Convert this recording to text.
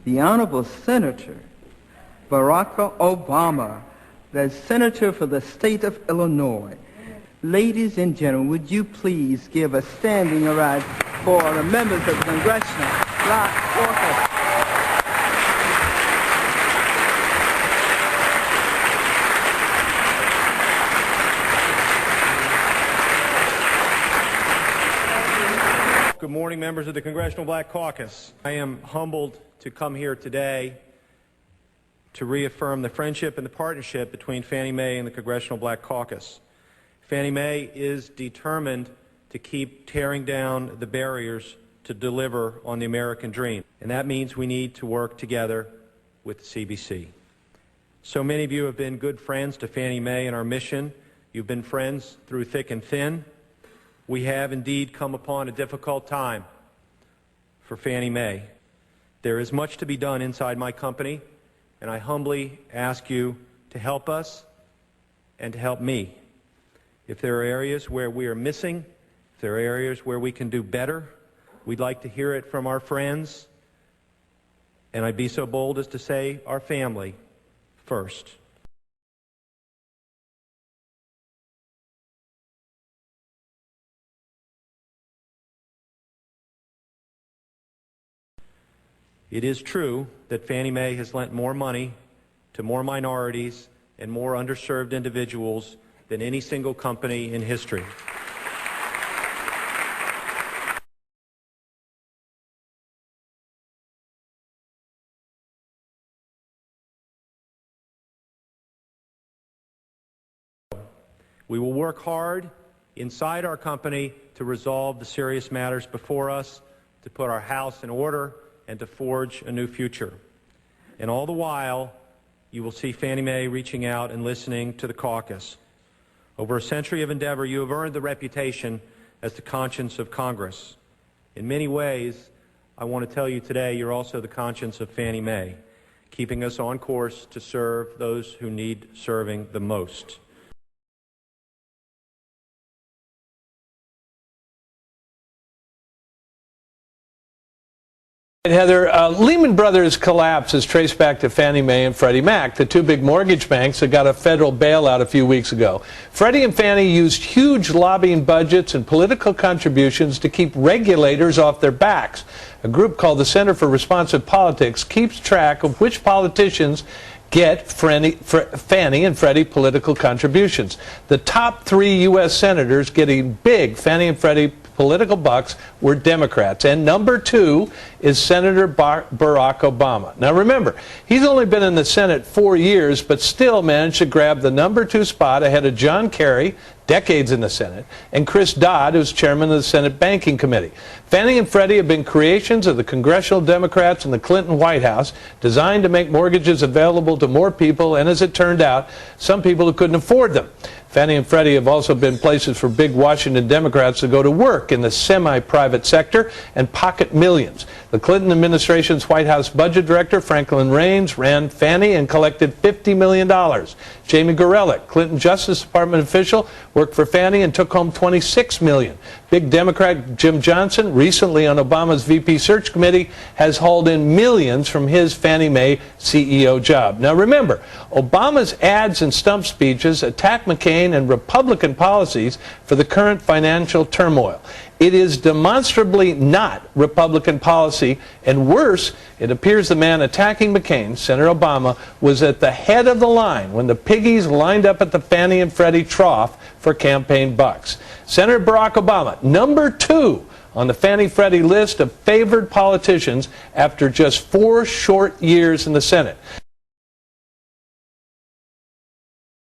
the Honorable Senator Barack Obama, the Senator for the state of Illinois. Ladies and gentlemen, would you please give a standing ovation for the members of the Congressional Black Caucus? Good morning, members of the Congressional Black Caucus. I am humbled to come here today to reaffirm the friendship and the partnership between Fannie Mae and the Congressional Black Caucus. Fannie Mae is determined to keep tearing down the barriers to deliver on the American dream, and that means we need to work together with the CBC. So many of you have been good friends to Fannie Mae and our mission. You've been friends through thick and thin. We have indeed come upon a difficult time for Fannie Mae. There is much to be done inside my company, and I humbly ask you to help us and to help me. If there are areas where we are missing, if there are areas where we can do better, we'd like to hear it from our friends, and I'd be so bold as to say our family first. It is true that Fannie Mae has lent more money to more minorities and more underserved individuals than any single company in history. We will work hard inside our company to resolve the serious matters before us, to put our house in order, and to forge a new future. And all the while, you will see Fannie Mae reaching out and listening to the caucus. Over a century of endeavor, you have earned the reputation as the conscience of Congress. In many ways, I want to tell you today, you're also the conscience of Fannie Mae, keeping us on course to serve those who need serving the most. Heather, Lehman Brothers collapse is traced back to Fannie Mae and Freddie Mac, the two big mortgage banks that got a federal bailout a few weeks ago. Freddie and Fannie used huge lobbying budgets and political contributions to keep regulators off their backs. A group called the Center for Responsive Politics keeps track of which politicians get Fannie and Freddie political contributions. The top 3 U.S. senators getting big Fannie and Freddie political bucks were Democrats, and number 2 is Senator Barack Obama. Now remember, he's only been in the Senate 4 years, but still managed to grab the number 2 spot ahead of John Kerry, decades in the Senate, and Chris Dodd, who's chairman of the Senate Banking Committee. Fannie and Freddie have been creations of the congressional Democrats and the Clinton White House, designed to make mortgages available to more people, and as it turned out, some people who couldn't afford them. Fannie and Freddie have also been places for big Washington Democrats to go to work in the semi-private sector and pocket millions. The Clinton administration's White House budget director, Franklin Raines, ran Fannie and collected $50 million. Jamie Gorelick, Clinton Justice Department official, worked for Fannie and took home $26 million. Big Democrat Jim Johnson, recently on Obama's VP search committee, has hauled in millions from his Fannie Mae CEO job. Now remember, Obama's ads and stump speeches attack McCain and Republican policies for the current financial turmoil. It is demonstrably not Republican policy, and worse, it appears the man attacking McCain, Senator Obama, was at the head of the line when the piggies lined up at the Fannie and Freddie trough for campaign bucks. Senator Barack Obama, number 2 on the Fannie-Freddie list of favored politicians after just 4 short years in the Senate.